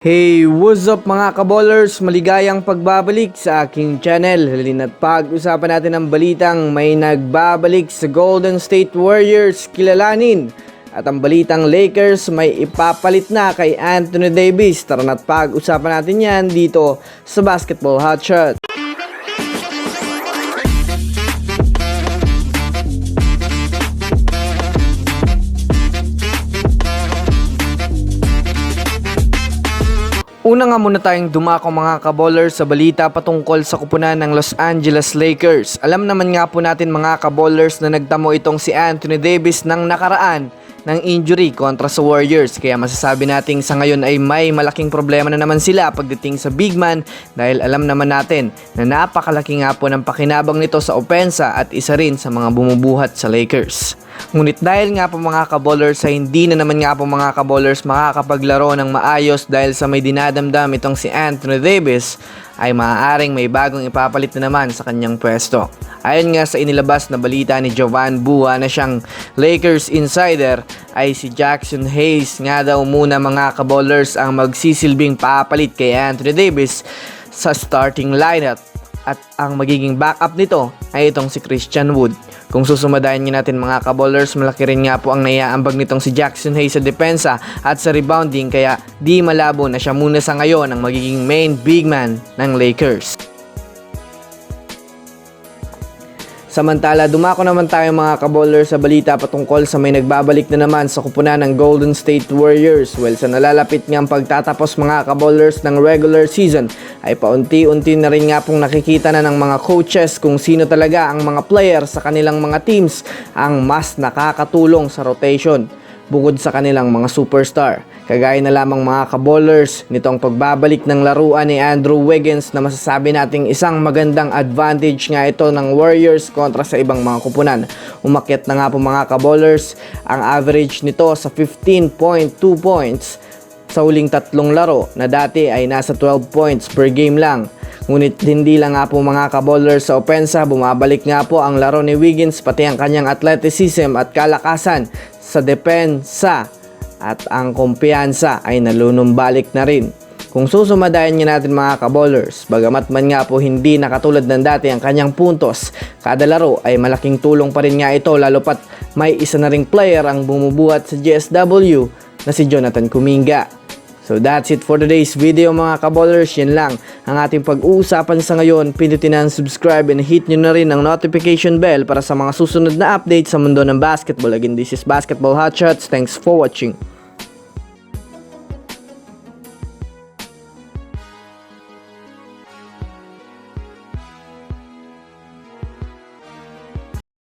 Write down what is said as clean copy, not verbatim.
Hey, what's up mga kaballers? Maligayang pagbabalik sa aking channel. Halina't pag-usapan natin ang balitang may nagbabalik sa Golden State Warriors, kilalanin. At ang balitang Lakers may ipapalit na kay Anthony Davis. Tara na't pag-usapan natin yan dito sa Basketball Hotshot. Una nga muna tayong dumako mga kaballers sa balita patungkol sa kupunan ng Los Angeles Lakers. Alam naman nga po natin mga kaballers na nagtamo itong si Anthony Davis ng nakaraan ng injury kontra sa Warriors. Kaya masasabi natin sa ngayon ay may malaking problema na naman sila pagdating sa big man dahil alam naman natin na napakalaki nga po ng pakinabang nito sa opensa at isa rin sa mga bumubuhat sa Lakers. Ngunit dahil nga po mga kaballers ay hindi na naman nga po mga kaballers makakapaglaro ng maayos dahil sa may dinadamdam itong si Anthony Davis ay maaaring may bagong ipapalit na naman sa kanyang pwesto. Ayon nga sa inilabas na balita ni Jovan Buha na siyang Lakers insider ay si Jackson Hayes nga daw muna mga kaballers ang magsisilbing papalit kay Anthony Davis sa starting lineup at ang magiging backup nito ay itong si Christian Wood. Kung susumadayan nyo natin mga kaballers, malaki rin nga po ang naiaambag nitong si Jackson Hayes sa depensa at sa rebounding kaya di malabo na siya muna sa ngayon ang magiging main big man ng Lakers. Samantala, dumako naman tayo mga kaballers sa balita patungkol sa may nagbabalik na naman sa kupunan ng Golden State Warriors. Well, sa nalalapit ngang pagtatapos mga kaballers ng regular season ay paunti-unti na rin nga pong nakikita na ng mga coaches kung sino talaga ang mga player sa kanilang mga teams ang mas nakakatulong sa rotation bukod sa kanilang mga superstar. Kagaya na lamang mga kaballers nitong pagbabalik ng laruan ni Andrew Wiggins na masasabi nating isang magandang advantage nga ito ng Warriors kontra sa ibang mga kupunan. Umakyat na nga po mga kaballers ang average nito sa 15.2 points sa huling tatlong laro na dati ay nasa 12 points per game lang. Ngunit hindi lang nga po mga kaballers sa opensa, bumabalik nga po ang laro ni Wiggins pati ang kanyang athleticism at kalakasan sa depensa at ang kumpiyansa ay nalunumbalik na rin. Kung susumadayan niyo natin mga kaballers, bagamat man nga po hindi nakatulad ng dati ang kanyang puntos, kada laro ay malaking tulong pa rin nga ito lalo pat may isa na ring player ang bumubuhat sa GSW na si Jonathan Kuminga. So that's it for today's video mga kaballers. Yan lang ang ating pag-uusapan sa ngayon. Pindutin ang subscribe and hit nyo na rin ang notification bell para sa mga susunod na updates sa mundo ng basketball. Again, this is Basketball Hotshots. Thanks for watching.